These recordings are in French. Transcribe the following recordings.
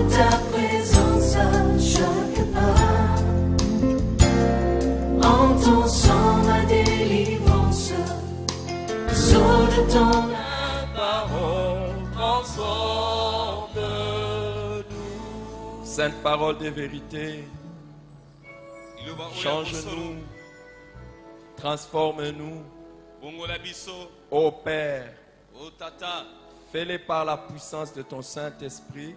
ta présence à chaque pas. En ton sang ma délivrance, sous de ton parole transforme-nous. Sainte parole de vérité, change-nous, transforme-nous. Ô Père, fais-le par la puissance de ton Saint-Esprit.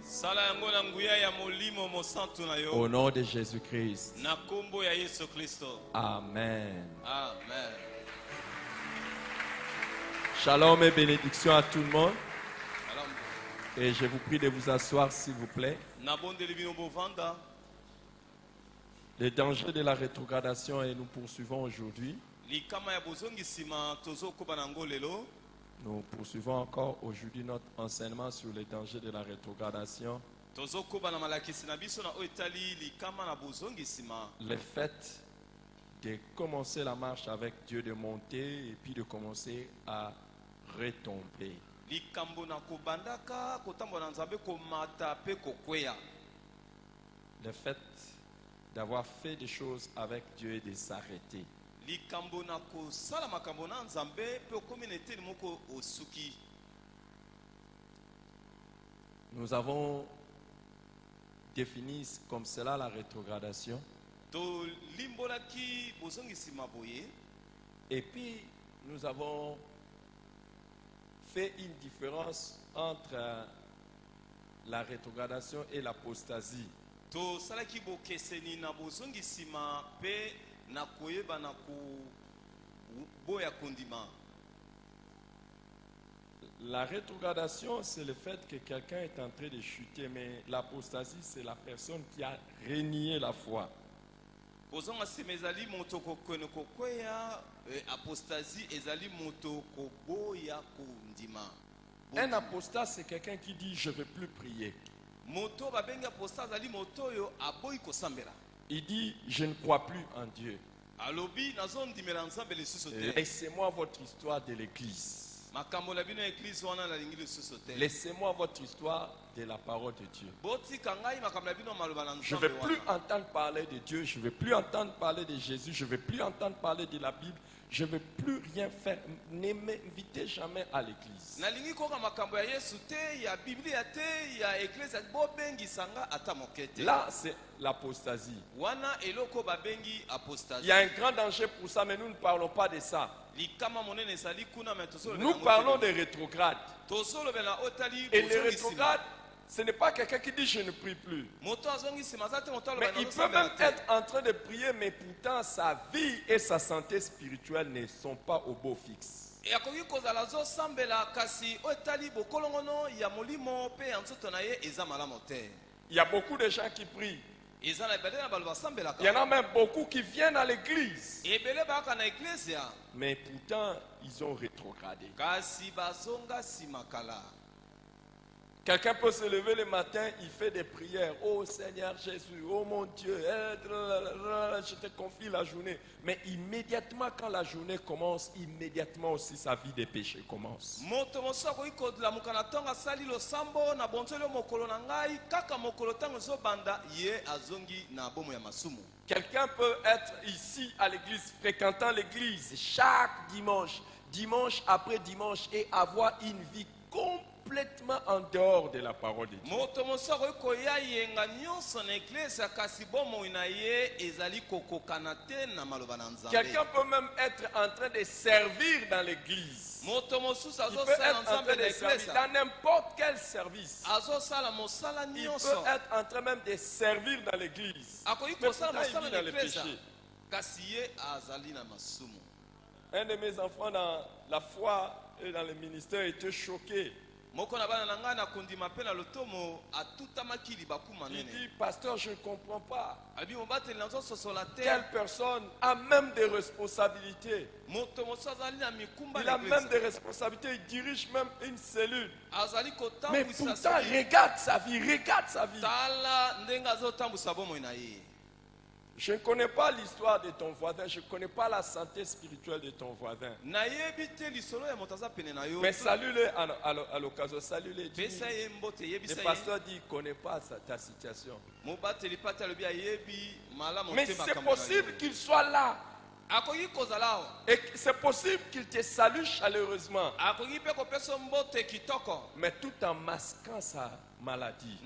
Au nom de Jésus-Christ. Amen. Amen. Shalom et bénédiction à tout le monde. Et je vous prie de vous asseoir s'il vous plaît. Les dangers de la rétrogradation et nous poursuivons aujourd'hui. Nous poursuivons encore aujourd'hui notre enseignement sur les dangers de la rétrogradation. Le fait de commencer la marche avec Dieu, de monter et puis de commencer à retomber. Le fait d'avoir fait des choses avec Dieu et de s'arrêter. Nous avons défini comme cela la rétrogradation. Et puis nous avons fait une différence entre la rétrogradation et l'apostasie. La rétrogradation, c'est le fait que quelqu'un est en train de chuter, mais l'apostasie, c'est la personne qui a renié la foi. Un apostat, c'est quelqu'un qui dit je ne veux plus prier. Il dit je ne crois plus en Dieu. Laissez-moi votre histoire de l'église. Laissez-moi votre histoire de la parole de Dieu. Je ne veux plus entendre parler de Dieu, je ne veux plus entendre parler de Jésus, je ne veux plus entendre parler de la Bible, je ne veux plus rien faire. Ne m'invitez jamais à l'église. Là, c'est l'apostasie. Il y a un grand danger pour ça, mais nous ne parlons pas de ça. Nous parlons des rétrogrades. Et les rétrogrades, ce n'est pas quelqu'un qui dit je ne prie plus. Mais il peut même être en train de prier, mais pourtant sa vie et sa santé spirituelle ne sont pas au beau fixe. Il y a beaucoup de gens qui prient. Il y en a même beaucoup qui viennent à l'église. Mais pourtant, ils ont rétrogradé. Quelqu'un peut se lever le matin, il fait des prières. Oh Seigneur Jésus, oh mon Dieu, je te confie la journée. Mais immédiatement quand la journée commence, immédiatement aussi sa vie de péché commence. Quelqu'un peut être ici à l'église, fréquentant l'église chaque dimanche, dimanche après dimanche, et avoir une vie complètement en dehors de la parole de Dieu. Quelqu'un peut même être en train de servir dans l'église. Il peut être en train de servir dans n'importe quel service. Il peut être en train même de servir dans l'église. Mais pourtant il vit dans le péché. Un de mes enfants dans la foi et dans le ministère était choqué. Il dit, pasteur, je ne comprends pas. Quelle personne a même des responsabilités. Il a même des responsabilités, il dirige même une cellule. Mais pourtant, regarde sa vie, regarde sa vie. Je ne connais pas l'histoire de ton voisin, je ne connais pas la santé spirituelle de ton voisin. Mais salue-le à l'occasion, salue-le. Le pasteur dit qu'il ne connaît pas ta situation. Mais c'est possible qu'il soit là. Et c'est possible qu'il te salue chaleureusement. Mais tout en masquant sa maladie.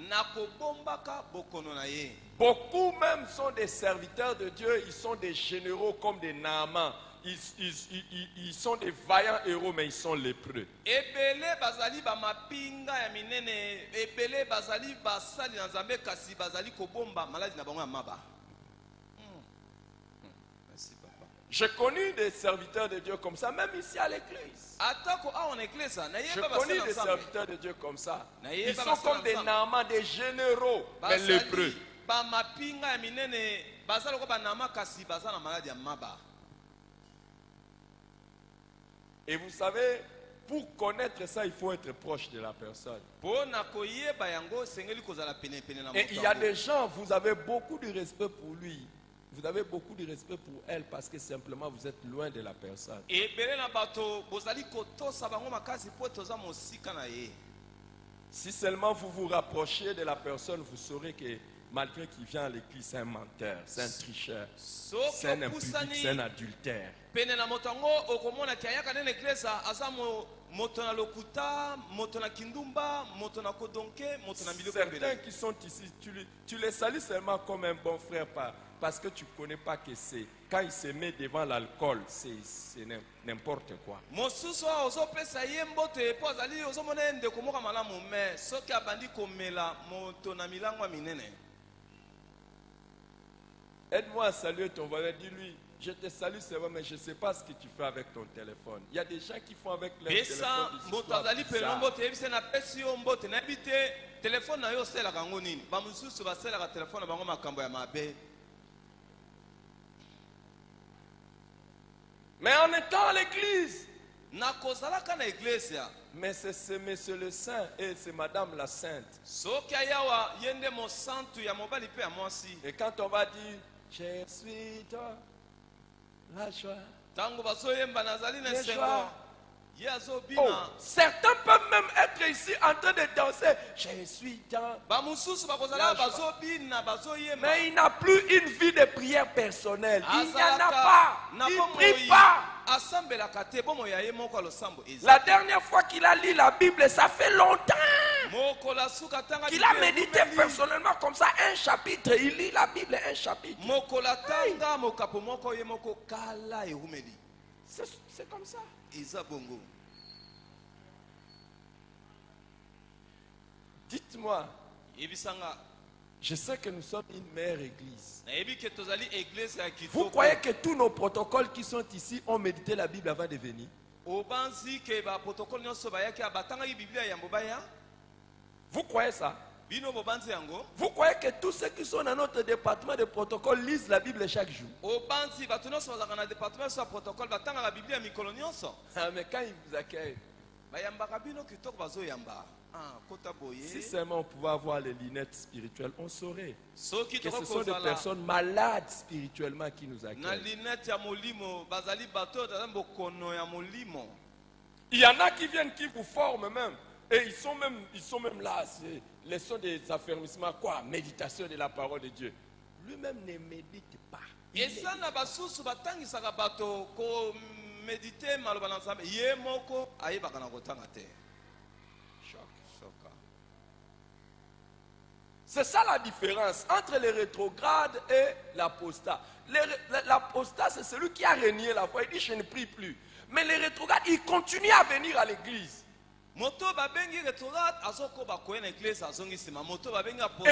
Beaucoup même sont des serviteurs de Dieu, ils sont des généraux comme des Naaman. Ils sont des vaillants héros, mais ils sont lépreux. J'ai connu des serviteurs de Dieu comme ça, même ici à l'église. J'ai connu des serviteurs de Dieu comme ça. Ils sont comme des Naaman, des généraux, mais lépreux. Et vous savez, pour connaître ça, il faut être proche de la personne. Et il y a des gens, vous avez beaucoup de respect pour lui. Vous avez beaucoup de respect pour elle parce que simplement vous êtes loin de la personne. Si seulement vous vous rapprochiez de la personne, vous saurez que malgré qu'il vient à l'église, c'est un menteur, c'est un tricheur, c'est un impudique, c'est un adultère. Certains qui sont ici, tu les salues seulement comme un bon frère parce que tu ne connais pas que c'est. Quand il se met devant l'alcool, c'est n'importe quoi. Aide-moi à saluer ton voisin, dis-lui. Je te salue, c'est vrai, mais je ne sais pas ce que tu fais avec ton téléphone. Il y a des gens qui font avec leur téléphone. Mais en étant à l'église, mais c'est ce monsieur le saint et c'est madame la sainte. Et quand on va dire, je suis toi, la joie. Oh, certains peuvent même être ici en train de danser. Je suis dans la joie. Mais il n'a plus une vie de prière personnelle. Il n'y en a pas. Il ne prie pas. La dernière fois qu'il a lu la Bible, ça fait longtemps qu'il a médité personnellement comme ça un chapitre. Il lit la Bible un chapitre. C'est comme ça. Dites-moi, je sais que nous sommes une meilleure église. Vous croyez que tous nos protocoles qui sont ici ont médité la Bible avant de venir? Vous croyez ça? Vous croyez que tous ceux qui sont dans notre département de protocole lisent la Bible chaque jour? Ah, mais quand ils vous accueillent, si seulement on pouvait avoir les lunettes spirituelles, on saurait que ce sont des personnes malades spirituellement qui nous accueillent. Il y en a qui viennent, qui vous forment même. Et ils sont même là. Les sons des affermissements, quoi? Méditation de la parole de Dieu. Lui-même ne médite pas. C'est ça la différence entre les rétrogrades et l'apostat. L'apostat, c'est celui qui a renié la foi. Il dit, je ne prie plus. Mais les rétrogrades, ils continuent à venir à l'église. Et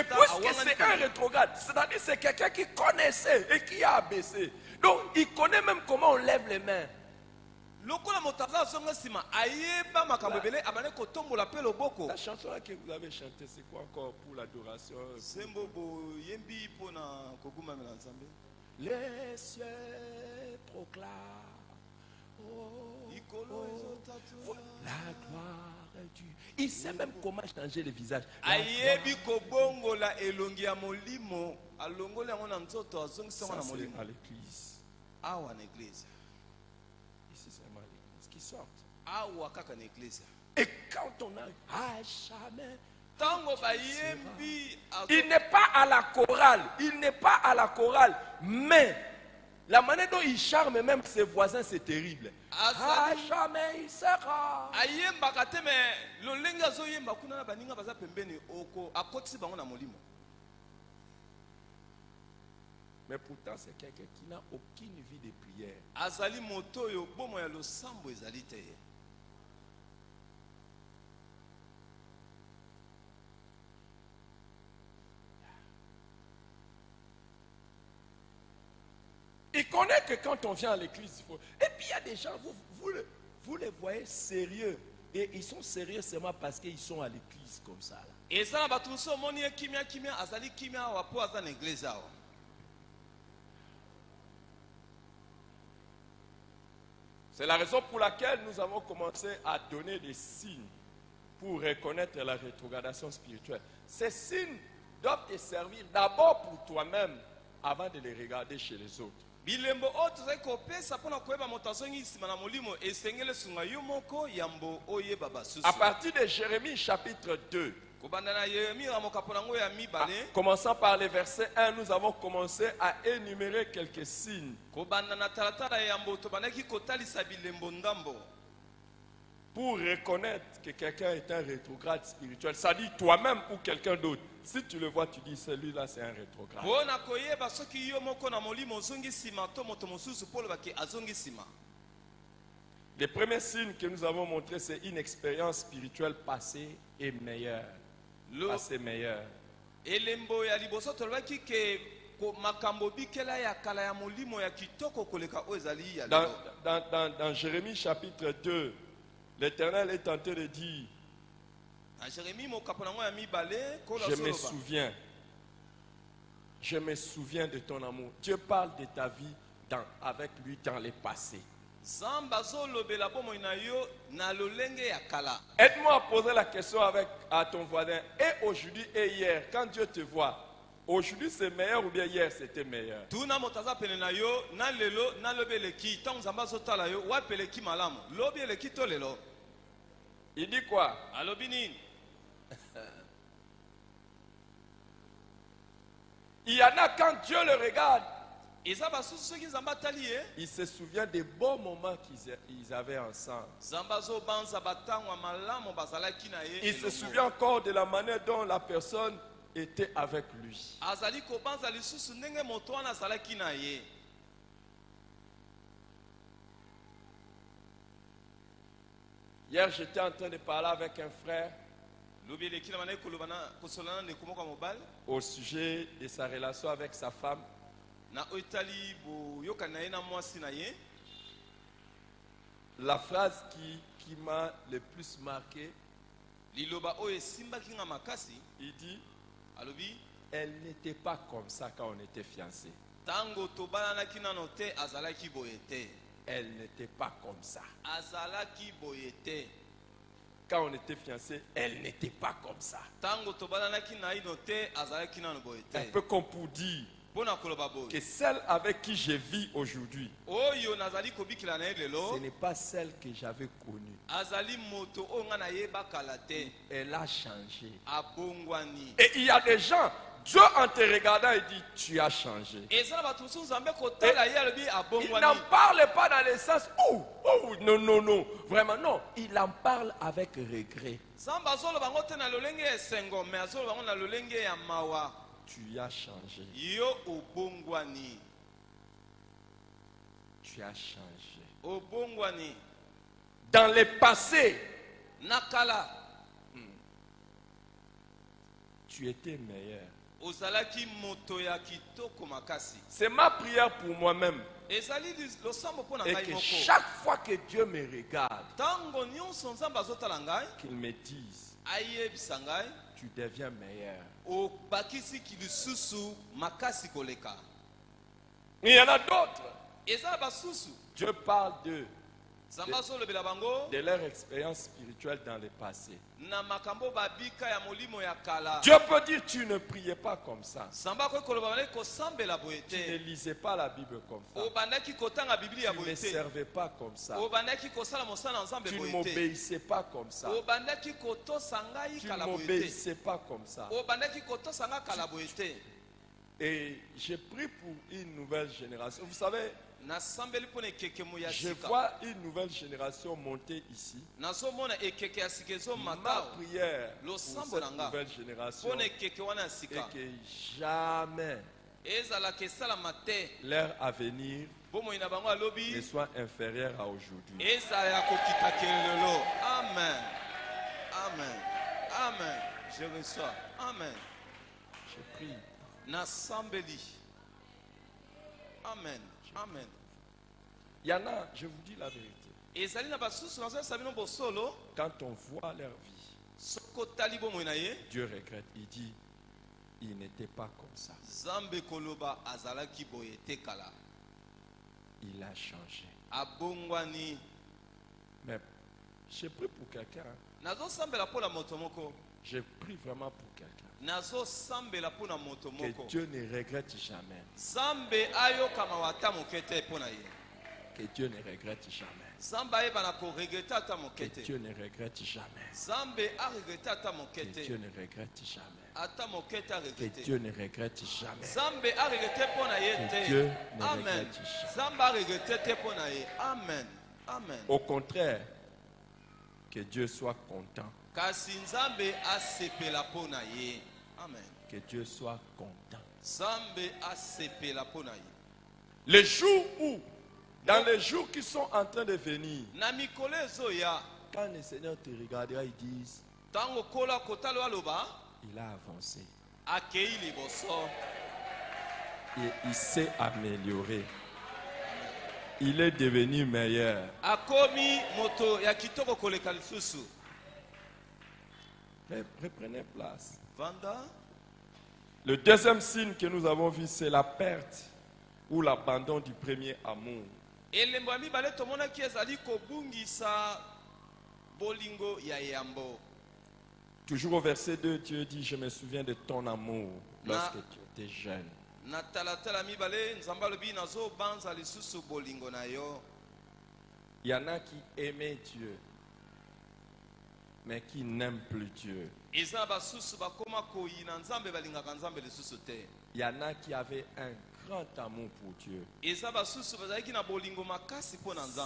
puisque c'est un rétrograde, c'est-à-dire c'est quelqu'un qui connaissait et qui a abaissé. Donc, il connaît même comment on lève les mains. La chanson que vous avez chantée, c'est quoi encore pour l'adoration? Les cieux proclament, oh, la gloire Dieu. Il sait même comment changer le visage. Ayebi kobongola elongi ya molimo alongola yango na nzoto azongisa na molimo à l'église. Awa na église. Ici c'est vraiment l'église qui sortent. Awa kaka na église. Et quand on a jamais, tango bayembi il n'est pas à la chorale, il n'est pas à la chorale, mais la manière dont il charme même ses voisins, c'est terrible. Jamais il sera. Ayemba kateme lolenga zo yemba kuna na baninga baza pembeni oko akotisi bango na molimo. Mais pourtant c'est quelqu'un qui n'a aucune vie de prière. Azali moto yo bomo ya losambo ezali te. Il connaît que quand on vient à l'église, il faut... Et puis il y a des gens, vous les voyez sérieux. Et ils sont sérieux seulement parce qu'ils sont à l'église comme ça. Et ça, c'est la raison pour laquelle nous avons commencé à donner des signes pour reconnaître la rétrogradation spirituelle. Ces signes doivent te servir d'abord pour toi-même avant de les regarder chez les autres. À partir de Jérémie chapitre 2, commençant par les versets 1, nous avons commencé à énumérer quelques signes pour reconnaître que quelqu'un est un rétrograde spirituel. Ça dit toi-même ou quelqu'un d'autre. Si tu le vois, tu dis celui-là c'est un rétrograde. Les premiers signes que nous avons montrés, c'est une expérience spirituelle passée et meilleure. Passée meilleure. Dans Jérémie chapitre 2, l'Éternel est tenté de dire, je me souviens de ton amour. Dieu parle de ta vie avec lui dans le passé. Aide-moi à poser la question à ton voisin. Et aujourd'hui et hier, quand Dieu te voit, aujourd'hui c'est meilleur ou bien hier c'était meilleur? Il dit quoi? Il y en a quand Dieu le regarde, il se souvient des bons moments qu'ils avaient ensemble. Il se souvient encore de la manière dont la personne était avec lui. Hier, j'étais en train de parler avec un frère au sujet de sa relation avec sa femme. La phrase qui m'a le plus marqué, il dit, elle n'était pas comme ça quand on était fiancés. Elle n'était pas comme ça. Quand on était fiancés, elle n'était pas comme ça. Un peu comme pour dire que celle avec qui je vis aujourd'hui, ce n'est pas celle que j'avais connue. Elle a changé. Et il y a des gens, Dieu en te regardant, il dit, tu as changé. Il n'en parle pas dans le sens, oh, non, non, non. Vraiment, non. Il en parle avec regret. Tu as changé. Tu as changé. Dans le passé, tu étais meilleur. C'est ma prière pour moi-même. Et que chaque fois que Dieu me regarde, qu'il me dise, tu deviens meilleur. Il y en a d'autres. Dieu parle d'eux. de leur expérience spirituelle dans le passé. Dieu peut dire tu ne priais pas comme ça. Tu ne lisais pas la Bible comme ça. Tu ne servais pas comme ça. Tu ne m'obéissais pas comme ça. Tu ne m'obéissais pas comme ça. Et j'ai pris pour une nouvelle génération. Vous savez, je vois une nouvelle génération monter ici. Ma prière pour cette nouvelle génération est que jamais leur avenir ne soit inférieur à aujourd'hui. Amen. Amen. Amen. Je reçois. Amen. Je prie. Amen. Amen. Il y en a, je vous dis la vérité. Quand on voit leur vie, Dieu regrette. Il dit, il n'était pas comme ça. Il a changé. Mais j'ai pris pour quelqu'un. J'ai pris vraiment pour quelqu'un. Que Dieu ne regrette jamais. Que Dieu ne regrette jamais. Que Dieu ne regrette jamais. Que Dieu ne regrette jamais. Que Dieu ne regrette jamais. Que Dieu ne regrette jamais. Amen. Amen. Au contraire, que Dieu soit content. Amen. Que Dieu soit content. Les jours où, dans les jours qui sont en train de venir, quand le Seigneur te regardera, ils disent, il a avancé. Et il s'est amélioré. Il est devenu meilleur. Reprenez place. Le deuxième signe que nous avons vu, c'est la perte ou l'abandon du premier amour. Toujours au verset 2, Dieu dit, je me souviens de ton amour lorsque tu étais jeune. Il y en a qui aimaient Dieu, mais qui n'aiment plus Dieu. Il y en a qui avaient un grand amour pour Dieu.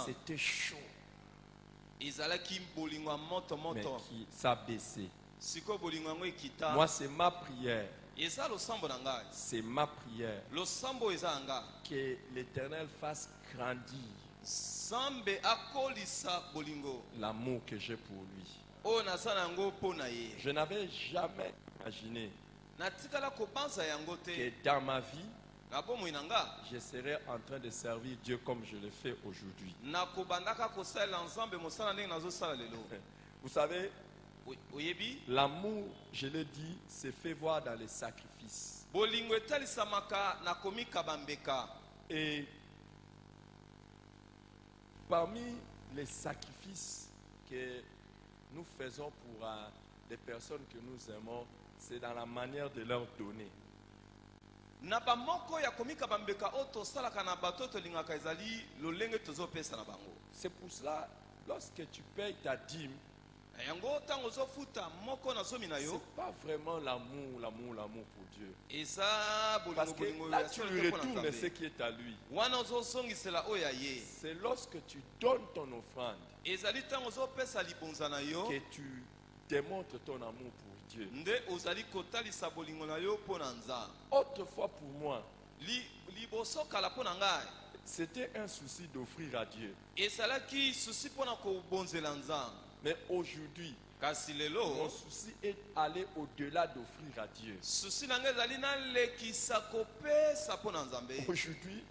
C'était chaud, mais qui s'abaissait. Moi, c'est ma prière. C'est ma prière que l'Éternel fasse grandir l'amour que j'ai pour lui. Je n'avais jamais imaginé que dans ma vie, je serais en train de servir Dieu comme je le fais aujourd'hui. Vous savez, l'amour, je le dis, se fait voir dans les sacrifices. Et parmi les sacrifices que nous faisons pour des personnes que nous aimons, c'est dans la manière de leur donner. C'est pour cela, lorsque tu payes ta dîme, c'est pas vraiment l'amour pour Dieu. Parce que là, tu lui retournes ce qui est à lui. C'est lorsque tu donnes ton offrande que tu démontres ton amour pour Dieu. Autrefois pour moi, c'était un souci d'offrir à Dieu. Mais aujourd'hui, mon souci est d'aller au-delà d'offrir à Dieu. Aujourd'hui,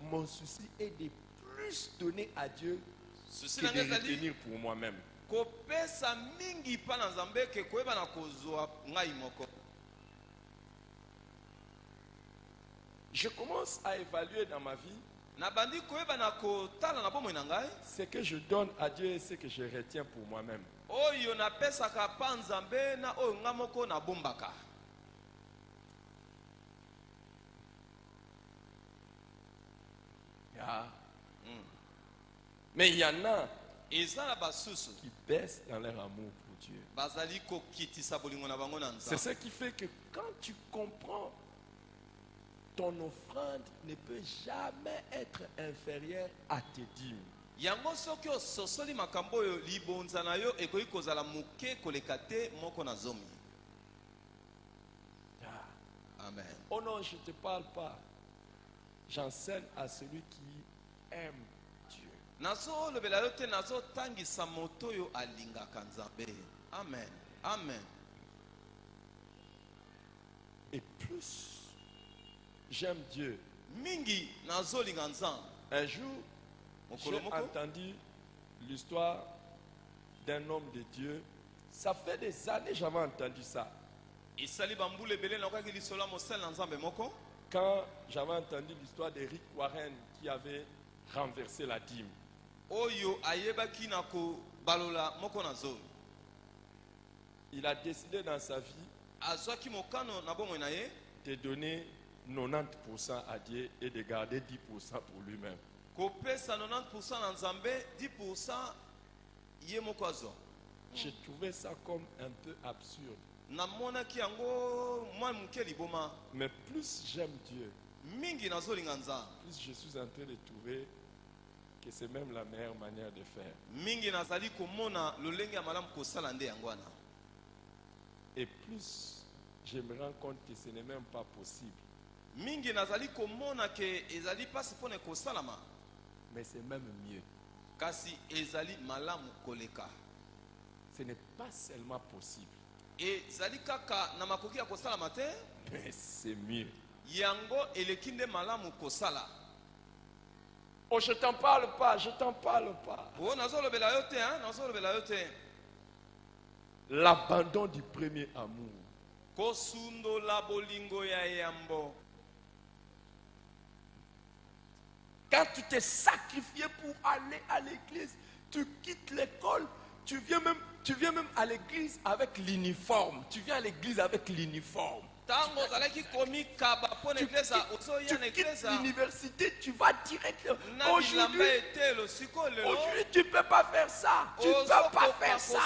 mon souci est de plus donner à Dieu que de retenir pour moi-même. Je commence à évaluer dans ma vie Ce que je donne à Dieu et ce que je retiens pour moi-même. Mais il y en a qui baissent dans leur amour pour Dieu. C'est ce qui fait que quand tu comprends, ton offrande ne peut jamais être inférieure à tes dîmes. Amen. Oh non, je ne te parle pas. J'enseigne à celui qui aime Dieu. Amen. Amen. Et plus j'aime Dieu, un jour, j'ai entendu l'histoire d'un homme de Dieu. Ça fait des années que j'avais entendu ça. Quand j'avais entendu l'histoire d'Eric Warren qui avait renversé la dîme. Il a décidé dans sa vie de donner 90% à Dieu et de garder 10% pour lui-même. J'ai trouvé ça comme un peu absurde. Mais plus j'aime Dieu, plus je suis en train de trouver que c'est même la meilleure manière de faire. Et plus je me rends compte que ce n'est même pas possible. Mais c'est même mieux. Ce n'est pas seulement possible, mais c'est mieux. Oh, je t'en parle pas, je t'en parle pas. L'abandon du premier amour. Quand tu t'es sacrifié pour aller à l'église, tu quittes l'école, tu viens même à l'église avec l'uniforme. Tu viens à l'église avec l'uniforme. Tu quittes l'université, tu vas direct. Aujourd'hui, tu ne peux pas faire ça. Tu ne peux pas faire ça.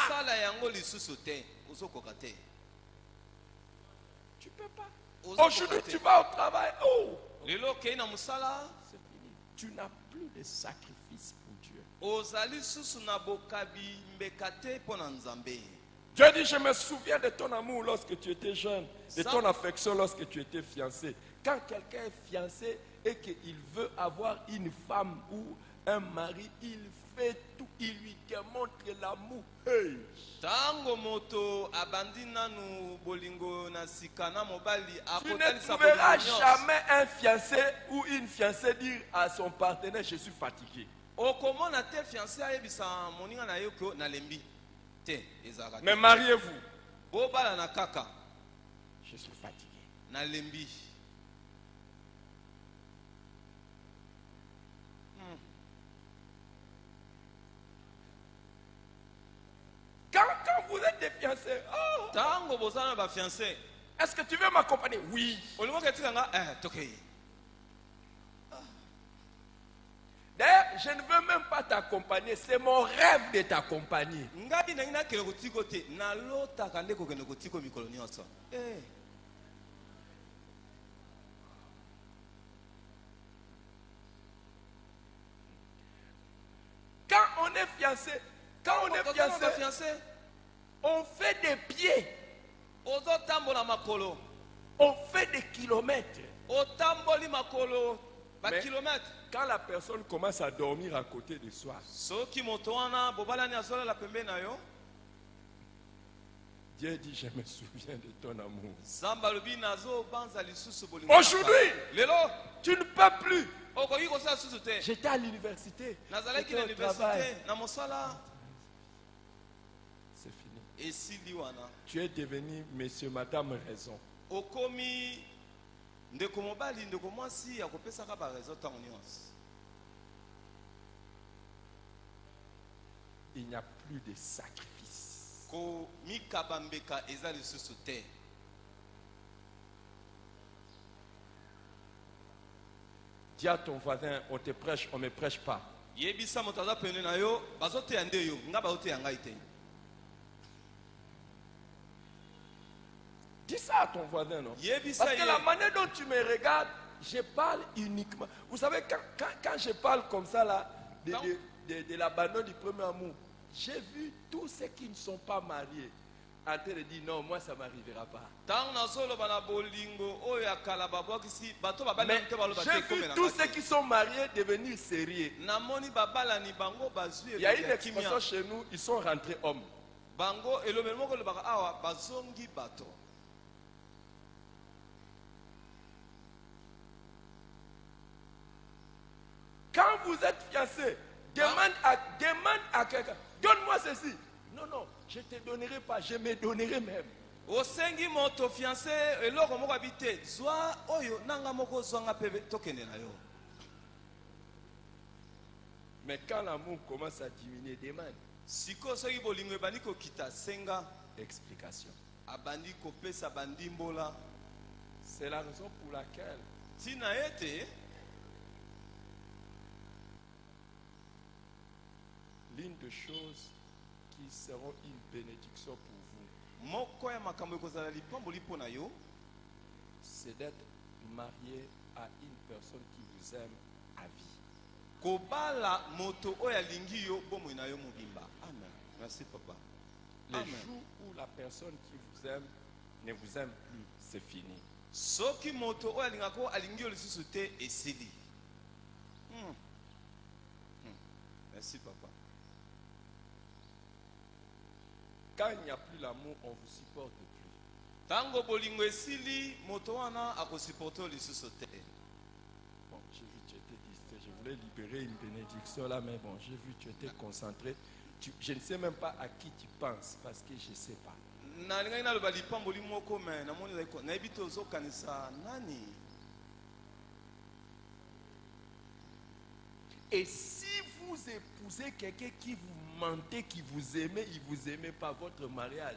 Tu ne peux pas. Aujourd'hui, tu vas au travail. Oh, c'est fini. Tu n'as plus de sacrifice pour Dieu. Dieu dit, je me souviens de ton amour lorsque tu étais jeune, de ton affection lorsque tu étais fiancé. Quand quelqu'un est fiancé et qu'il veut avoir une femme ou un mari, il fait tout, il lui démontre l'amour. Hey. Tu ne trouveras jamais un fiancé ou une fiancée dire à son partenaire, je suis fatigué. Mais mariez-vous. Je suis fatigué. Quand vous êtes des fiancés, est-ce que tu veux m'accompagner? Oui. D'ailleurs, je ne veux même pas t'accompagner. C'est mon rêve de t'accompagner. Quand on est fiancé, on fait des pieds. On fait des kilomètres. Mais quand la personne commence à dormir à côté de soi, Dieu dit, je me souviens de ton amour. Aujourd'hui, tu ne peux plus. J'étais à l'université. J'étais au travail. C'est fini. Tu es devenu monsieur, madame raison. il n'y a plus de sacrifice. Dis à ton voisin, on te prêche, on ne me prêche pas. Dis ça à ton voisin, non? Parce que la manière dont tu me regardes, je parle uniquement. Vous savez, quand je parle comme ça, là, de l'abandon du premier amour, j'ai vu tous ceux qui ne sont pas mariés en train de dire non, moi ça ne m'arrivera pas. Mais j'ai vu tous ceux qui sont mariés devenir sérieux. Il y a une expression chez nous, ils sont rentrés hommes. Quand vous êtes fiancé, demande à quelqu'un, donne-moi ceci. Non, non, je ne te donnerai pas, je me donnerai même. Mais quand l'amour commence à diminuer, demande. Explication. C'est la raison pour laquelle l'une des choses qui seront une bénédiction pour vous, c'est d'être marié à une personne qui vous aime à vie. Amen. Merci papa. Les jours où la personne qui vous aime ne vous aime plus, c'est fini. Merci papa. Quand il n'y a plus l'amour, on ne vous supporte plus. Bon, j'ai vu que tu étais distrait. Je voulais libérer une bénédiction là, mais bon, j'ai vu que tu étais concentré. Je ne sais même pas à qui tu penses, parce que je ne sais pas. Et si vous épousez quelqu'un qui vous mentez, qui vous aimait, il ne vous aimait pas votre mariage,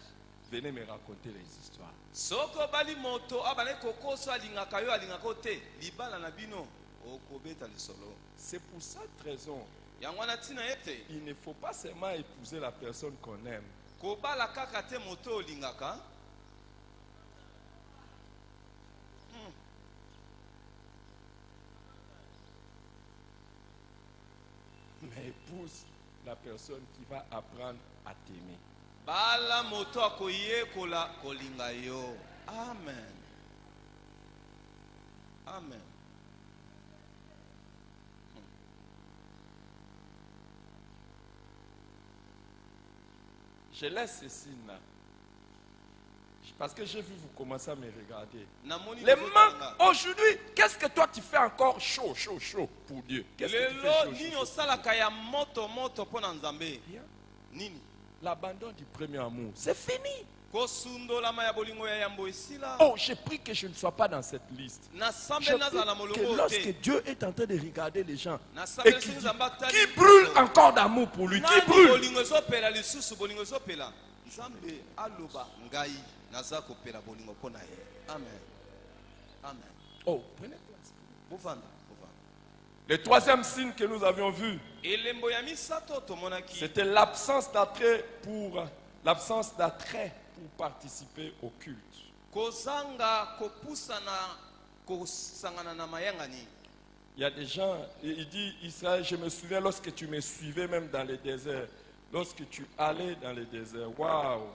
venez me raconter les histoires. C'est pour cette raison, il ne faut pas seulement épouser la personne qu'on aime. Mais épouse la personne qui va apprendre à t'aimer. Amen. Amen. Je laisse ceci là. Parce que j'ai vu vous commencer à me regarder. Les manques aujourd'hui, qu'est-ce que toi tu fais encore chaud pour Dieu? Qu'est-ce que tu fais chaud pour Dieu? L'abandon du premier amour, c'est fini. Oh, j'ai pris que je ne sois pas dans cette liste. Je prie que lorsque Dieu est en train de regarder les gens et qui brûle encore d'amour pour lui, qui brûle. Amen. Amen. Oh, prenez place. Le troisième signe que nous avions vu, c'était l'absence d'attrait pour participer au culte. Il y a des gens, il dit, Israël, je me souviens lorsque tu me suivais même dans les déserts, lorsque tu allais dans les déserts. Waouh!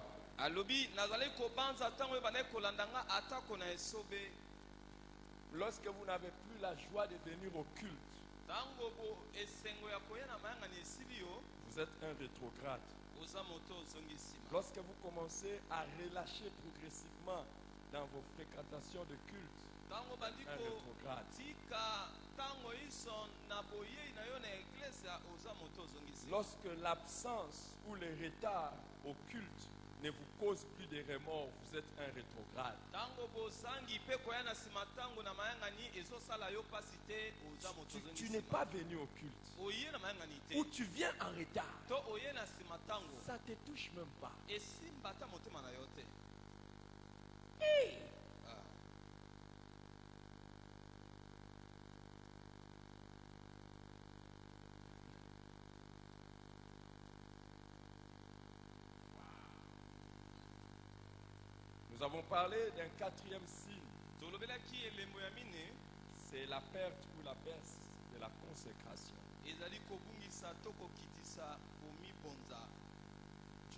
Lorsque vous n'avez plus la joie de venir au culte, vous êtes un rétrograde. Lorsque vous commencez à relâcher progressivement dans vos fréquentations de culte, un rétrograde. Lorsque l'absence ou le retard au culte ne vous cause plus de remords, vous êtes un rétrograde. Tu n'es pas venu au culte. Ou tu viens en retard. Ça ne te touche même pas. Hey! Nous avons parlé d'un quatrième signe. C'est la perte ou la baisse de la consécration. Tu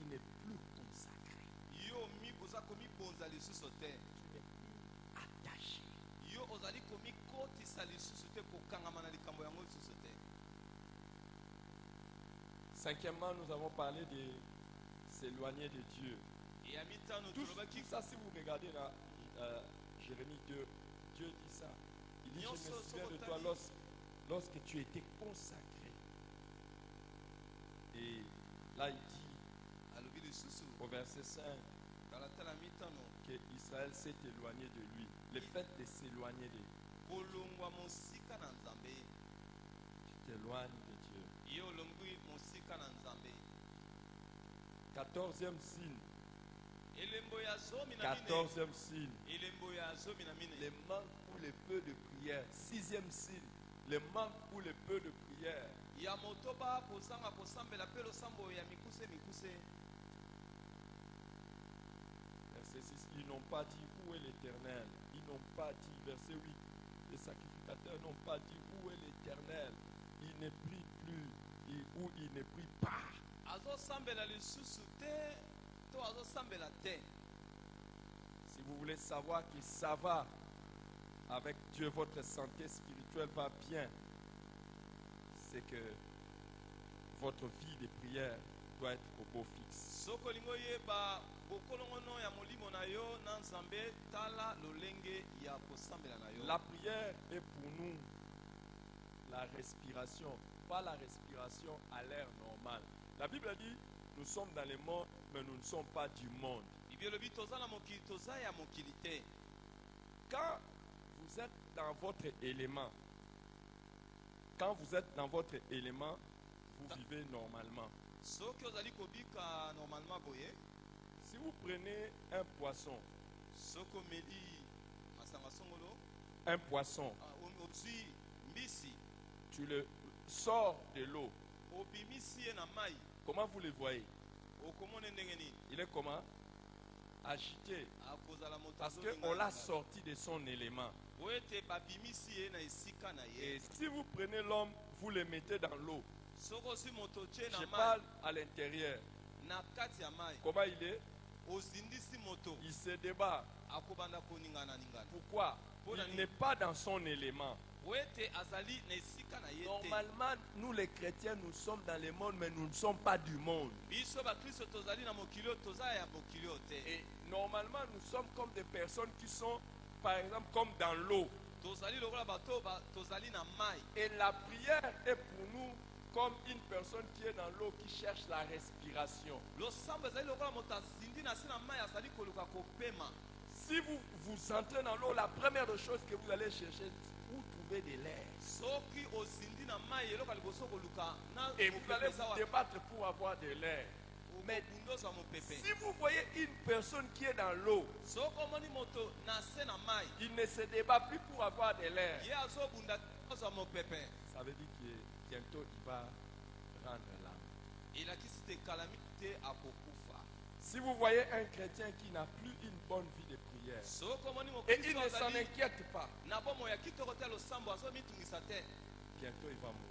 n'es plus consacré. Tu n'es plus attaché. Cinquièmement, nous avons parlé de s'éloigner de Dieu. Tout ça, si vous regardez dans Jérémie 2, Dieu dit ça. Il dit, je me souviens de toi lorsque tu étais consacré. Et là, il dit au verset 5 que Israël s'est éloigné de lui. Le fait de s'éloigner de Dieu. Tu t'éloignes de Dieu. 14e signe. 14e signe. Le manque ou le peu de prière. 6e signe. Le manque ou le peu de prière. Verset 6. Ils n'ont pas dit où est l'Éternel. Ils n'ont pas dit, verset 8. Les sacrificateurs n'ont pas dit où est l'Éternel. Ils ne prient plus. Ou ils ne prient pas. Si vous voulez savoir que ça va avec Dieu, votre santé spirituelle va bien, c'est que votre vie de prière doit être au beau fixe. La prière est pour nous la respiration, pas la respiration à l'air normal. La Bible dit, nous sommes dans le monde, mais nous ne sommes pas du monde. Quand vous êtes dans votre élément, vous vivez normalement. Si vous prenez un poisson, tu le sors de l'eau, comment vous le voyez? Il est comment? Agité. Parce qu'on l'a sorti de son élément. Et si vous prenez l'homme, vous le mettez dans l'eau. Je parle à l'intérieur. Comment il est? Il se débat. Pourquoi? Il n'est pas dans son élément. Normalement, nous les chrétiens, nous sommes dans le monde, mais nous ne sommes pas du monde. Et normalement, nous sommes comme des personnes qui sont, par exemple, comme dans l'eau. Et la prière est pour nous comme une personne qui est dans l'eau qui cherche la respiration. Si vous entrez dans l'eau, la première chose que vous allez chercher, vous trouvez de l'air. Et vous allez vous débattre pour avoir de l'air. Mais si vous voyez une personne qui est dans l'eau, il ne se débat plus pour avoir de l'air. Ça veut dire que bientôt il va rendre l'âme. Si vous voyez un chrétien qui n'a plus une bonne vie de prière, et il ne s'en inquiète pas, bientôt il va mourir.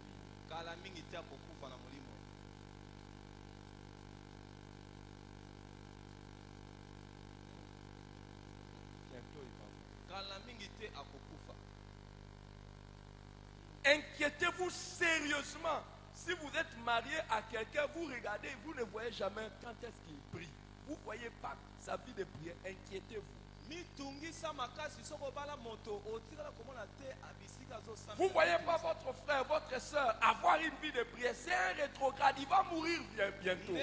Inquiétez-vous sérieusement. Si vous êtes marié à quelqu'un, vous regardez, vous ne voyez jamais quand est-ce qu'il prie. Vous ne voyez pas sa vie de prière. Inquiétez-vous. Vous ne voyez pas votre frère, votre soeur avoir une vie de prière. C'est un rétrograde. Il va mourir bientôt.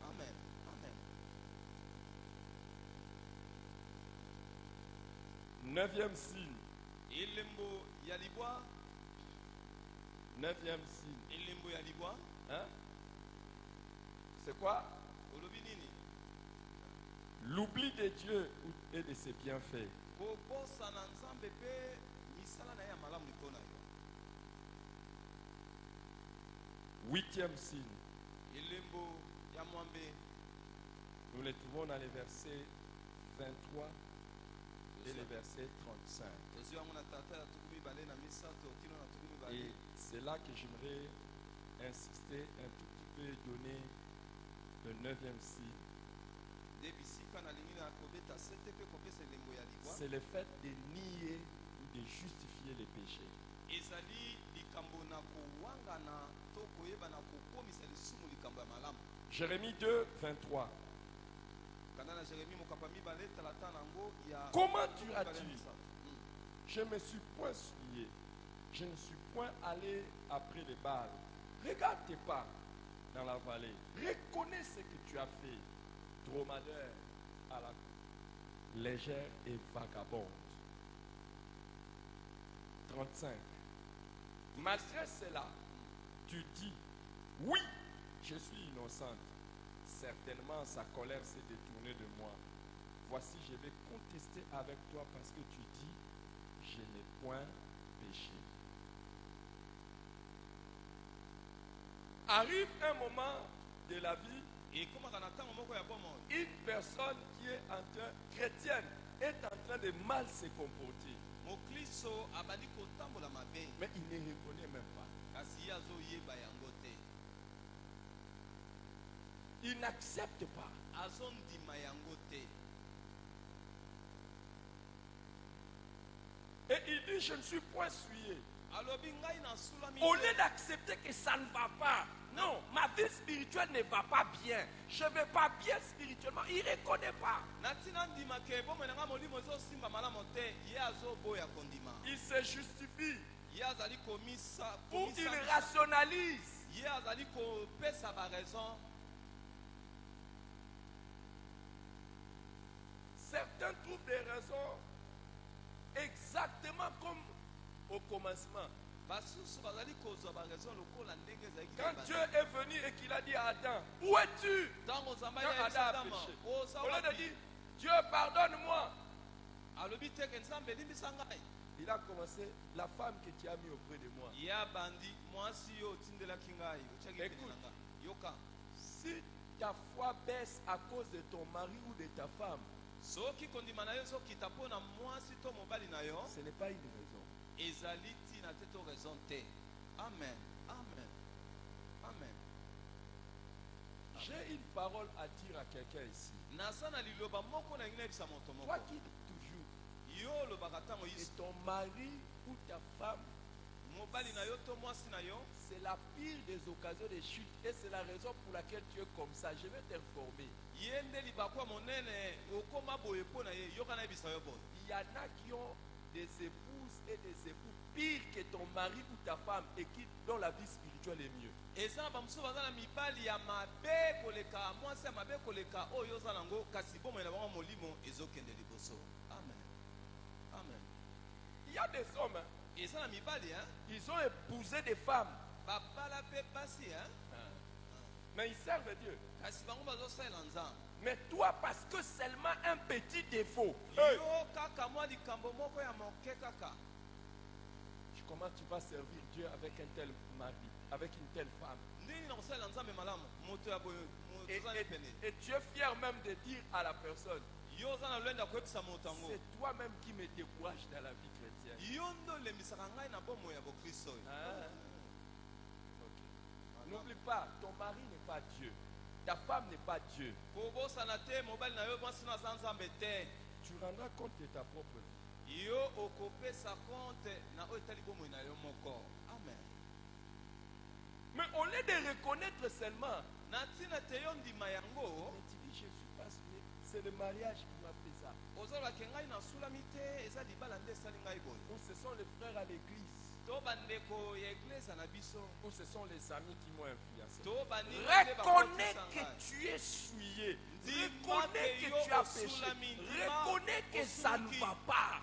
Amen. Amen. Neuvième signe. Neuvième signe. Hein? C'est quoi? L'oubli de Dieu et de ses bienfaits. Huitième signe. Nous le trouvons dans les versets 23 et les versets 35. Et c'est là que j'aimerais insister un tout petit peu et donner le neuvième signe. C'est le fait de nier ou de justifier les péchés. Jérémie 2, 23. Comment diras-tu? Je ne me suis point souillé. Je ne suis point allé après les Baals. Regarde tes pas dans la vallée. Reconnais ce que tu as fait. Dromadaire à la légère et vagabonde. 35. Malgré cela, tu dis, oui, je suis innocente. Certainement, sa colère s'est détournée de moi. Voici, je vais contester avec toi parce que tu dis, je n'ai point péché. Arrive un moment de la vie, une personne qui est en train, chrétienne, est en train de mal se comporter. Mais il ne reconnaît même pas. Il n'accepte pas. Et il dit, je ne suis point souillé. Au lieu d'accepter que ça ne va pas, non, ma vie spirituelle ne va pas bien. Je ne vais pas bien spirituellement. Il ne reconnaît pas. Il se justifie. Ou il rationalise. Certains trouvent des raisons exactement comme au commencement. Quand Dieu est venu et qu'il a dit à Adam, où es-tu? Quand Adam a péché, au lieu de dire, Dieu pardonne-moi, il a commencé, la femme que tu as mis auprès de moi. Écoute, si ta foi baisse à cause de ton mari ou de ta femme, ce n'est pas une raison. Amen. Amen. Amen. J'ai une parole à dire à quelqu'un ici. Toi qui toujours et ton mari ou ta femme, c'est la pire des occasions de chute et c'est la raison pour laquelle tu es comme ça. Je vais t'informer. Il y en a qui ont des épouses et des époux pires que ton mari ou ta femme et qui dont la vie spirituelle est mieux. Amen. Amen. Il y a des hommes, ils ont épousé des femmes, mais ils servent Dieu. Mais toi, parce que seulement un petit défaut, comment tu vas servir Dieu avec un tel mari, avec une telle femme? Et tu es fier même de dire à la personne, c'est toi-même qui me décourage dans la vie chrétienne. N'oublie pas, ton mari n'est pas Dieu. Ta femme n'est pas Dieu. Tu rendras compte de ta propre vie. Amen. Mais au lieu de reconnaître seulement, tu dis, je suis passionné, c'est le mariage qui m'a fait ça. Ou ce sont les frères à l'église. Ou ce sont les amis qui m'ont influencé. Reconnais que tu es souillé. Reconnais que tu as péché. Reconnais que ça ne va pas.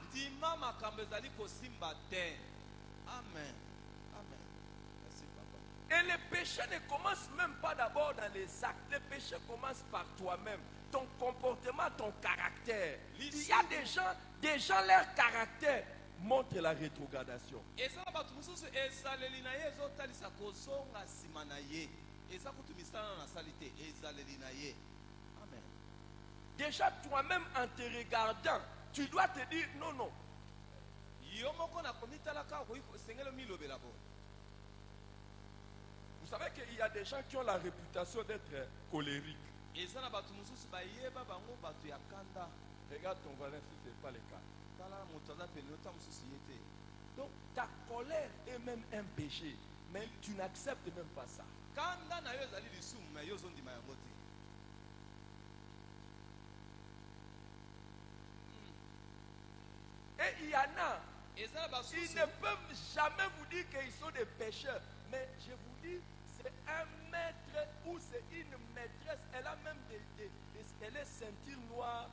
Amen. Amen. Merci, papa. Et le péché ne commence même pas d'abord dans les actes. Le péché commence par toi-même. Ton comportement, ton caractère. Il y a des gens leur caractère montre la rétrogradation. Amen. Déjà toi-même en te regardant, tu dois te dire non, non. Vous savez qu'il y a des gens qui ont la réputation d'être colériques. Regarde ton voisin si ce n'est pas le cas. Donc ta colère est même un péché, mais tu n'acceptes même pas ça. Et il y en a, ils ne peuvent jamais vous dire qu'ils sont des pécheurs, mais je vous dis, c'est un maître ou c'est une maîtresse, elle a même elle est ceinture noire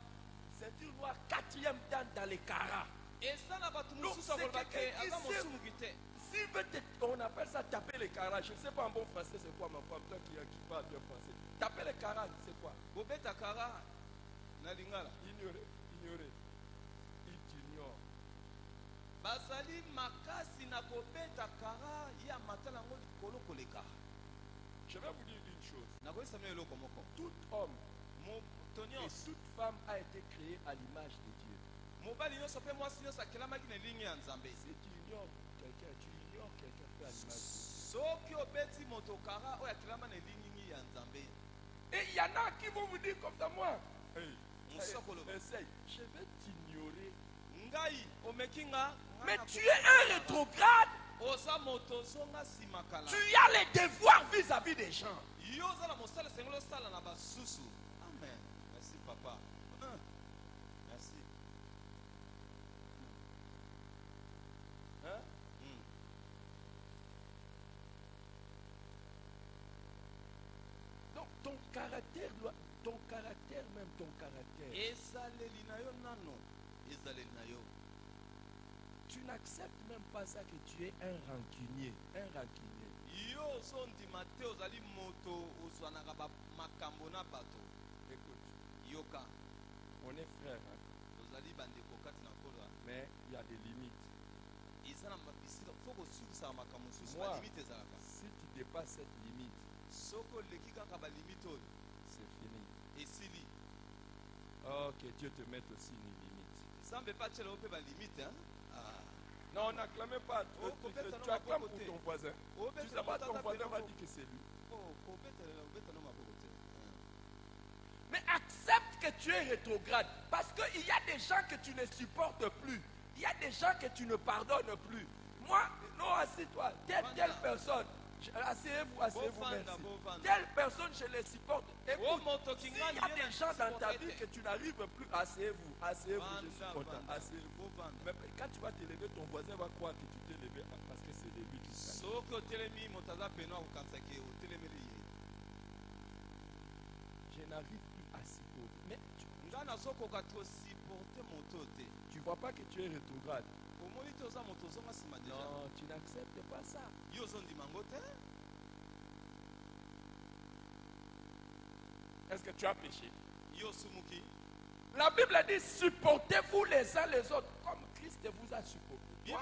4e dan dans les caras. Donc c'est quelqu'un qui sait, on appelle ça taper les caras. Je ne sais pas en bon français c'est quoi, ma femme, toi qui parle bien français. Taper les caras, c'est quoi? Ignorer. Il t'ignore. Je vais vous dire une chose. Tout homme et toute femme a été créé à l'image de Dieu. Si tu ignores quelqu'un, tu ignores quelqu'un fait à l'image de Dieu. Et il y en a qui vont vous dire comme ça, moi. Hey, essaye, je vais t'ignorer. Mais tu es un rétrograde. Tu as les devoirs vis-à-vis des gens. Amen. Merci, papa. Merci. Hein? Donc ton caractère, même ton caractère. Tu n'acceptes même pas ça que tu es un rancunier. Écoute, on est frères, hein? Mais il y a des limites. Moi, si tu dépasses cette limite, c'est fini. Oh, que Dieu te mette aussi une limite. Non, on n'acclame pas. Tu acclames pour ton voisin. Tu sais pas, ton voisin va dire que c'est lui. Mais accepte que tu es rétrograde. Parce qu'il y a des gens que tu ne supportes plus. Il y a des gens que tu ne pardonnes plus. Moi, non, assieds-toi. Telle personne. Asseyez-vous, merci. Telle personne, je les supporte. Écoute, s'il y a des gens dans ta vie que tu n'arrives plus, asseyez-vous, je suis content, asseyez-vous. Mais quand tu vas te lever, ton voisin va croire que tu t'es levé parce que c'est de lui qui s'agit. Je n'arrive plus à supporter. Mais tu ne vois pas que tu es rétrograde. Non, tu n'acceptes pas ça. Est-ce que tu as péché? La Bible dit supportez-vous les uns les autres comme Christ vous a supporté.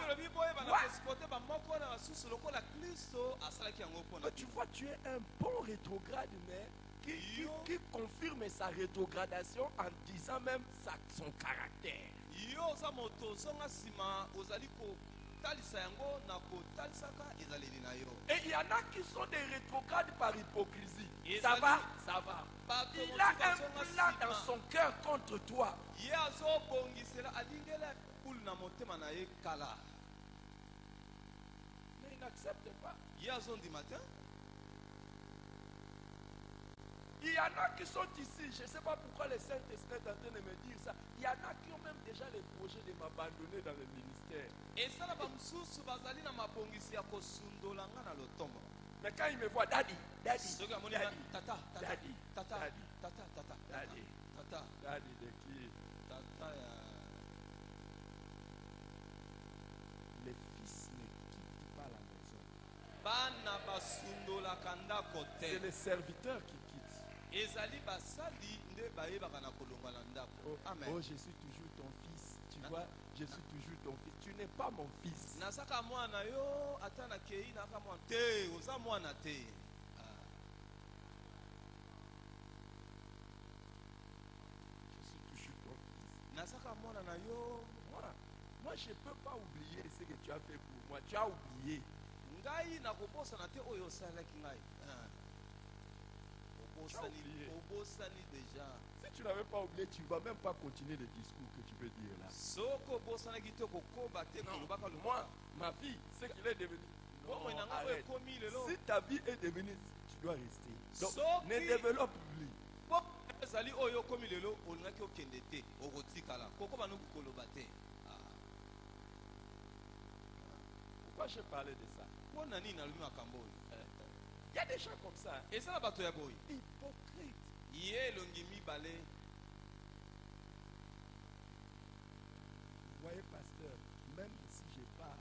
Tu vois, tu es un bon rétrograde, mais qui confirme sa rétrogradation en disant même son caractère. Et il y en a qui sont des rétrogrades par hypocrisie. Ça va? Il a un plan dans son cœur contre toi. Mais il n'accepte pas. Il y en a qui sont ici, je ne sais pas pourquoi le Saint-Esprit est en train de me dire ça. Il y en a qui ont même déjà les projets de m'abandonner dans le ministère. Mais quand ils me voient, daddy, daddy, daddy, tata, daddy, tata, daddy, tata, tata, daddy, tata, daddy de qui? tata, Les fils ne quittent pas la maison. c'est C'est les serviteurs qui quittent. Amen. Oh, je suis toujours ton fils. Tu vois, je suis toujours ton fils. Tu n'es pas mon fils. Je suis toujours ton fils. Moi, je ne peux pas oublier ce que tu as fait pour moi. Tu as oublié. Si tu n'avais pas oublié, tu ne vas même pas continuer le discours que tu veux dire là. Non, moi, ma vie, ce qu'il est devenu. Non, arrête. Si ta vie est devenue, tu dois rester. Donc, ne développe plus. Pourquoi je parlais de ça? Il y a des gens comme ça. Hypocrite. Vous voyez, pasteur, même si je pars,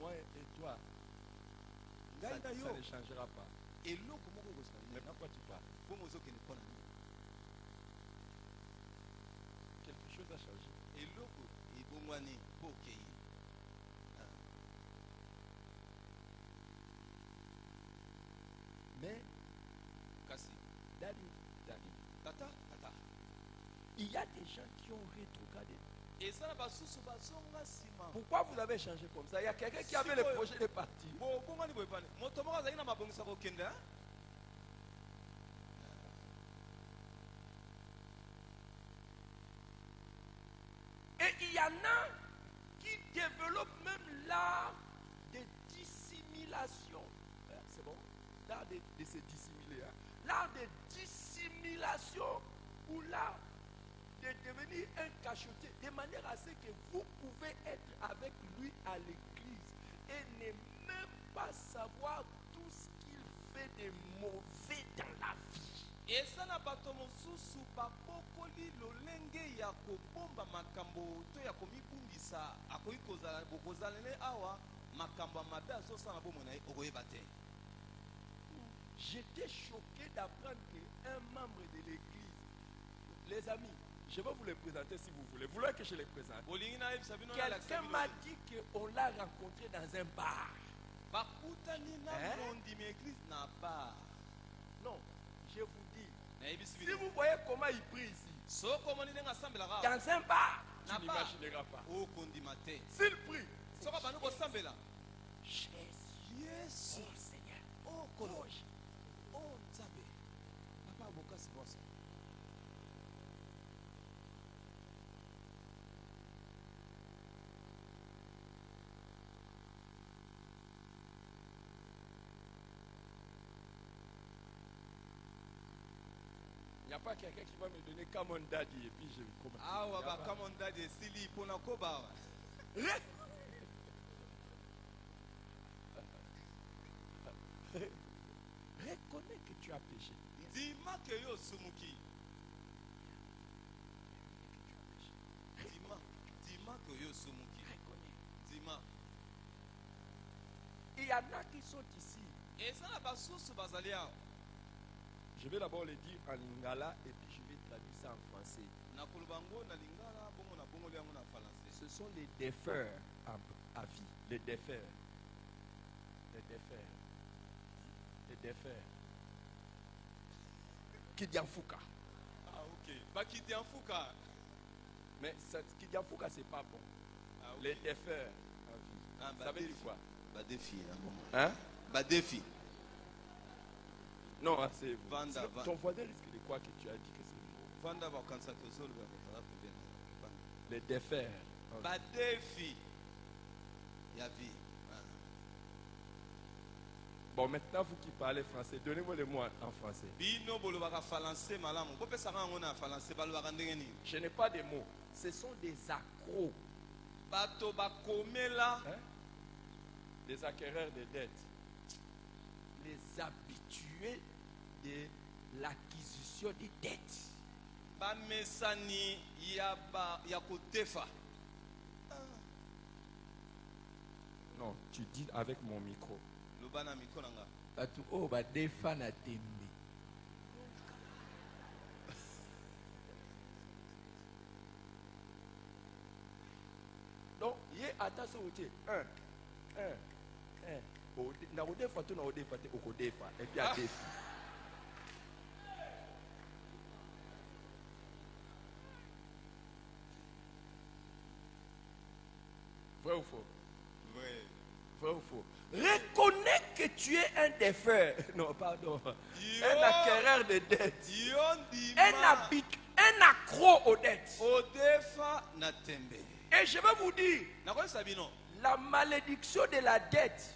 moi et toi, ça ne changera pas. Mais pourquoi tu pars? Quelque chose a changé. Mais, daddy, il y a des gens qui ont rétrogradé. Pourquoi vous avez changé comme ça? Il y a quelqu'un qui avait le projet de partir. Et il y en a qui développent même l'art de dissimulation. C'est bon? L'art de se dissimuler. L'art de dissimulation ou l'art de devenir un cachotier, de manière à ce que vous pouvez être avec lui à l'église et ne même pas savoir tout ce qu'il fait de mauvais dans la vie. J'étais choqué d'apprendre qu'un membre de l'église, les amis, je vais vous les présenter si vous voulez. Vous voulez que je les présente? Quelqu'un m'a dit qu'on l'a rencontré dans un bar. Non, je vous dis, si vous voyez comment il prie ici, dans un bar, tu n'imagineras pas. S'il prie, Jésus, oh Seigneur, oh Koloji, oh Nzabé, Papa Bokas Boss. Il n'y a pas quelqu'un qui va me donner comme un daddy et puis je vais commencer. Ah ouais, bah comme on dit, Sili Ponakoba. Reconnais que tu as péché. Dis-moi que yo sumuki. Dis-moi que yo sumuki. Reconnais. Dis-moi. Il y en a qui sont ici. Et ça, la bassousse basalia. Je vais d'abord le dire en lingala et puis je vais traduire ça en français. Ce sont les défers à vie. Les défers. Les défers. Les défers. Kidianfuka. Ah ok. Bah Kidianfuka. Mais Kidianfuka c'est pas bon. Ah, okay. Les défers à vie. Ah, ça veut dire quoi? Bah défi. Hein? Bah défi. Non, c'est ton voisin risque de quoi que tu as dit que c'est Vanda va quand ça les défers. Bah défi. Il y a vie. Bon, maintenant, vous qui parlez français, donnez-moi le mot en français. Je n'ai pas de mots. Ce sont des accros. Hein? Des acquéreurs de dettes. Les habitués de l'acquisition des dettes. Non, tu dis avec mon micro. Oh, bah, des fans à t'aimer. Donc, il y a attention au thé. Na ode fato na ode fate okodefa et puis à défi. Vrai ou faux? Vrai. Vrai ou faux? Reconnais que tu es un défeur. Non, pardon. Un acquéreur de dettes. Un accro aux dettes. Et je vais vous dire, la malédiction de la dette,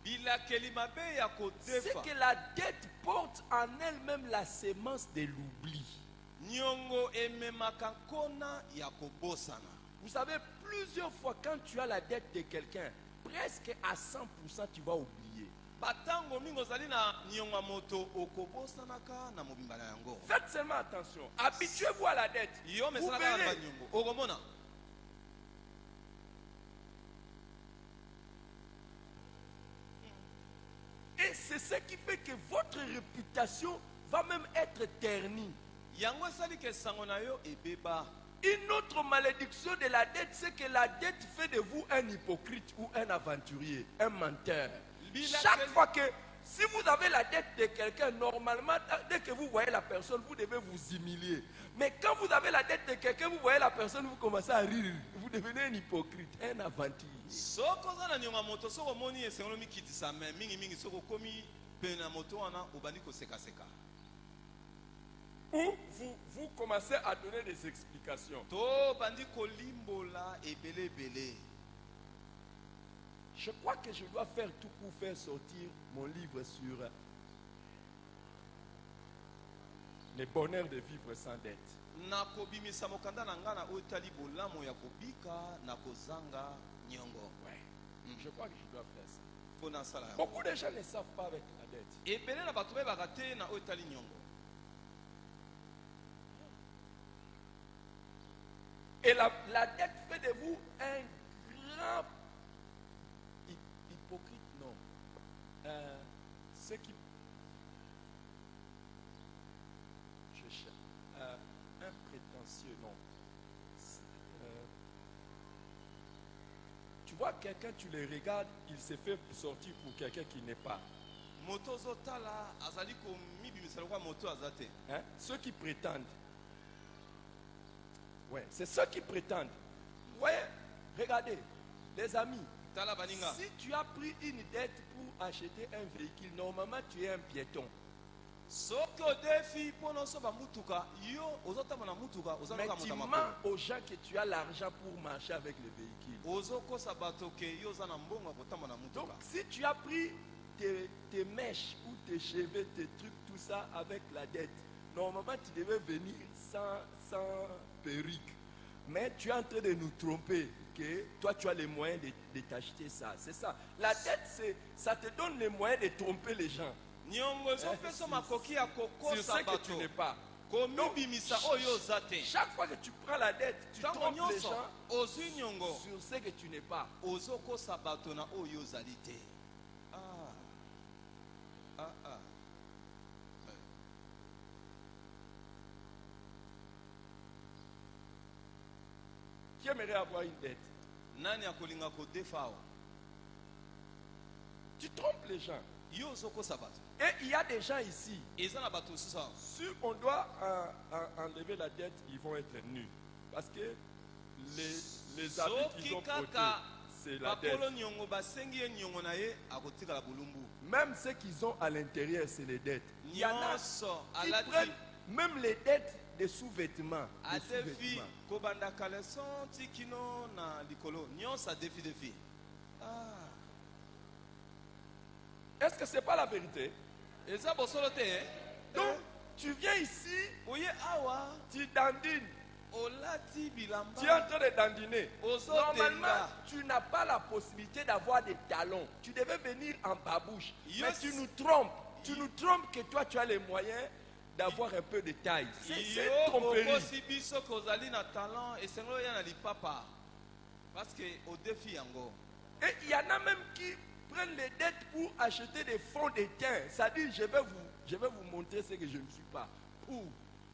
c'est que la dette porte en elle-même la sémence de l'oubli. Vous savez, plusieurs fois quand tu as la dette de quelqu'un, presque à 100% tu vas oublier. Faites seulement attention. Habituez-vous à la dette. Vous verrez. Et c'est ce qui fait que votre réputation va même être ternie. Une autre malédiction de la dette, c'est que la dette fait de vous un hypocrite ou un aventurier, un menteur. Chaque fois que, si vous avez la dette de quelqu'un, normalement, dès que vous voyez la personne, vous devez vous humilier. Mais quand vous avez la dette de quelqu'un, vous voyez la personne, vous commencez à rire. Vous devenez un hypocrite, un aventurier. Ou vous commencez à donner des explications. Je crois que je dois faire tout pour faire sortir mon livre sur le bonheur de vivre sans dette. Ouais. Je crois que je dois faire ça. Beaucoup de gens ne savent pas avec la dette. Et la dette fait de vous un grand hypocrite, non. Ce qui... Je cherche. Un prétentieux, non. Tu vois, quelqu'un, tu le regardes, il se fait sortir pour quelqu'un qui n'est pas. Hein? Ceux qui prétendent. Ouais, c'est ceux qui prétendent. Vous voyez, regardez, les amis, si tu as pris une dette pour acheter un véhicule, normalement tu es un piéton. Mais tu mens aux gens que tu as l'argent pour marcher avec le véhicule. Donc si tu as pris tes mèches ou tes cheveux, tes trucs, tout ça avec la dette, normalement tu devais venir sans perruque. Mais tu es en train de nous tromper que toi tu as les moyens de t'acheter ça. C'est ça. La dette, ça te donne les moyens de tromper les gens. Sur ce que tu n'es pas. Donc, chaque fois que tu prends la dette, tu trompes les gens sur ce que tu n'es pas. Qui aimerait avoir une dette? Tu trompes les gens. Et il y a des gens ici. Si on doit enlever la dette, ils vont être nus. Parce que les habits qu'ils ont portés, c'est la dette. Même ce qu'ils ont à l'intérieur, c'est les dettes. Il y en a qui prennent même les dettes des sous-vêtements. Est-ce que ce n'est pas la vérité? Donc, tu viens ici, tu dandines. Tu es en train de dandiner. Normalement, tu n'as pas la possibilité d'avoir des talons. Tu devais venir en babouche. Mais tu nous trompes. Tu nous trompes que toi, tu as les moyens d'avoir un peu de taille. C'est une tromperie. Et il y en a même qui prennent les dettes pour acheter des fonds de teint. Ça dit, je vais vous montrer ce que je ne suis pas.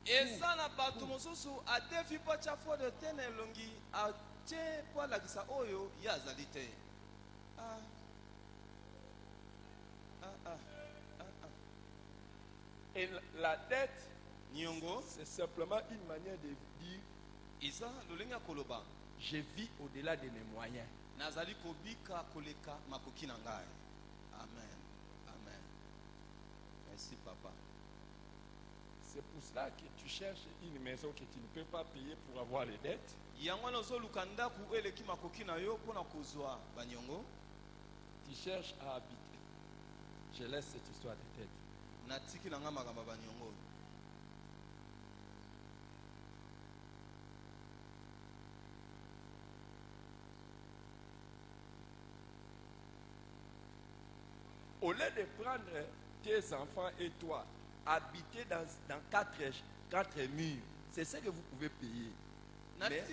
Et ça n'a pas tout mon sous à défi pas chafo de tene longi à tché pour la gisa oyo yazalité. Et la dette, Nyongo, c'est simplement une manière de dire Isa lulinga koloba. Je vis au-delà de mes moyens. Nazali kobika koleka makoki na ngai. Amen. Amen. Merci papa. C'est pour cela que tu cherches une maison que tu ne peux pas payer pour avoir les dettes. Tu cherches à habiter. Je laisse cette histoire de tête. Au lieu de prendre tes enfants et toi, habiter dans quatre murs, c'est ce que vous pouvez payer. Mais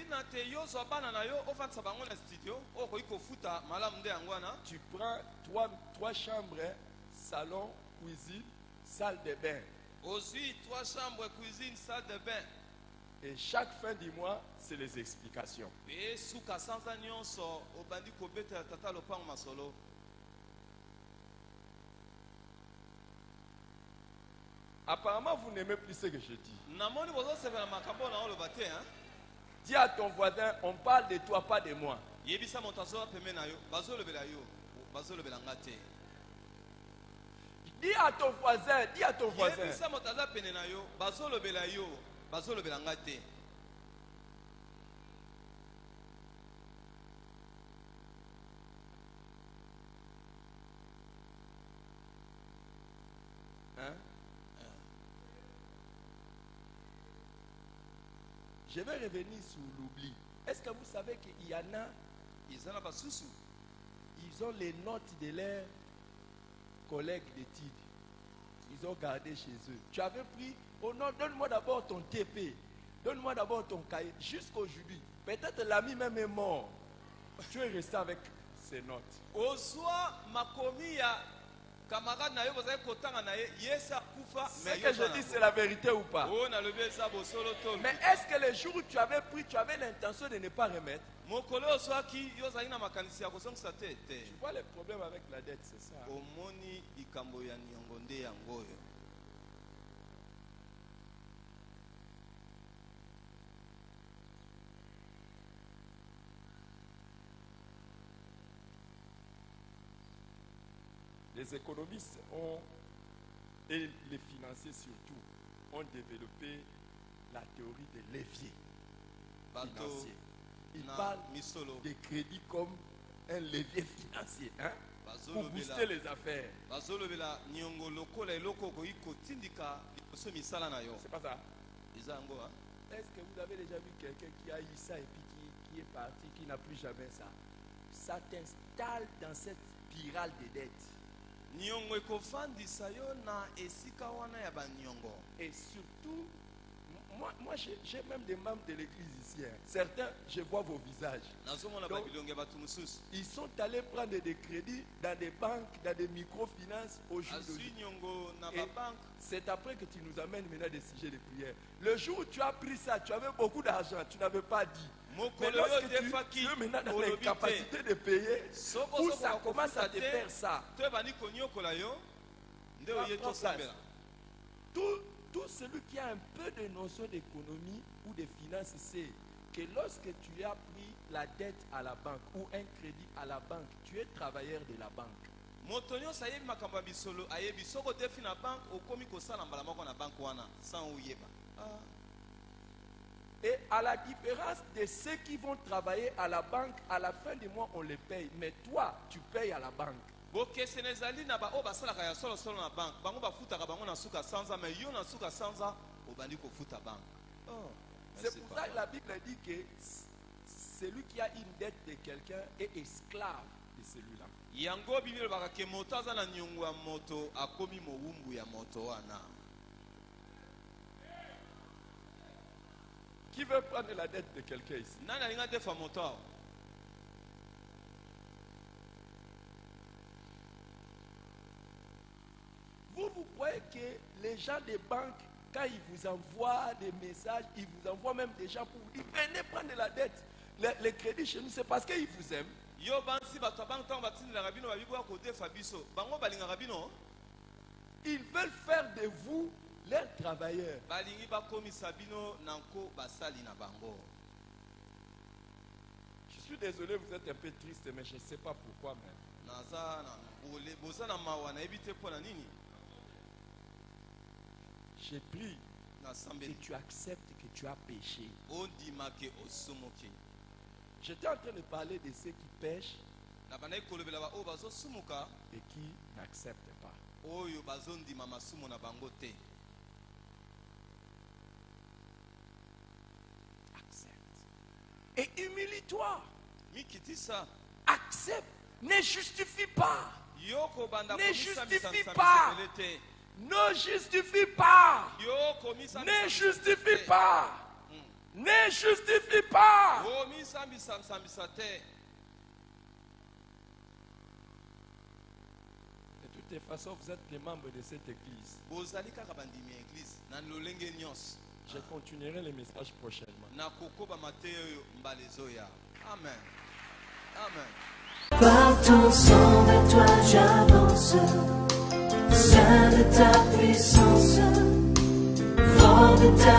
tu prends trois chambres, salon, cuisine, salle de bain. Aussi 3 chambres, cuisine, salle de bain. Et chaque fin du mois, c'est les explications. Apparemment, vous n'aimez plus ce que je dis. Dis à ton voisin, on parle de toi, pas de moi. Dis à ton voisin, hein? Je vais revenir sur l'oubli. Est-ce que vous savez qu'il y en a, ils ont les notes de leurs collègues d'études. Ils ont gardé chez eux. Tu avais pris, oh non, donne-moi d'abord ton TP. Donne-moi d'abord ton cahier. Jusqu'aujourd'hui. Peut-être l'ami même est mort. Tu es resté avec ces notes. Ce que je dis, c'est la vérité ou pas? Mais est-ce que les jours où tu avais pris, tu avais l'intention de ne pas remettre? Tu vois les problèmes avec la dette, c'est ça. Les économistes et les financiers surtout ont développé la théorie des leviers financiers. Ils parlent de crédit comme un levier financier, hein, pour booster les affaires. C'est pas ça? Est-ce que vous avez déjà vu quelqu'un qui a eu ça et puis qui est parti, qui n'a plus jamais ça? Ça t'installe dans cette spirale de dettes. Et surtout, moi j'ai même des membres de l'église ici. Hein. Certains, je vois vos visages. Donc, ils sont allés prendre des crédits dans des banques, dans des microfinances aujourd'hui. C'est après que tu nous amènes maintenant des sujets de prière. Le jour où tu as pris ça, tu avais beaucoup d'argent, tu n'avais pas dit. Mais lorsque tu es maintenant dans l'incapacité de payer, où ça commence à te faire ça, tout celui qui a un peu de notion d'économie ou de finance sait que lorsque tu as pris la dette à la banque ou un crédit à la banque, tu es travailleur de la banque. Et à la différence de ceux qui vont travailler à la banque, à la fin du mois, on les paye. Mais toi, tu payes à la banque. C'est pour ça que la Bible dit que celui qui a une dette de quelqu'un est esclave de celui-là. Qui veut prendre la dette de quelqu'un ici? Vous croyez que les gens des banques, quand ils vous envoient des messages, ils vous envoient même des gens pour vous dire venez prendre la dette, les crédits chez nous, c'est parce qu'ils vous aiment. Ils veulent faire de vous leurs travailleurs. Je suis désolé, vous êtes un peu triste, mais je ne sais pas pourquoi même. J'ai pris que tu acceptes que tu as péché. J'étais en train de parler de ceux qui pêchent et qui n'acceptent pas. Accepte. Et humilie-toi. Accepte. Ne justifie pas. Ne justifie pas. Ne justifie pas. Ne justifie pas. Ne justifie pas. De toutes les façons, vous êtes des membres de cette église. Je continuerai les messages prochainement. Amen. Amen. Par ton sang vers toi j'avance, Saint de ta puissance, fort de ta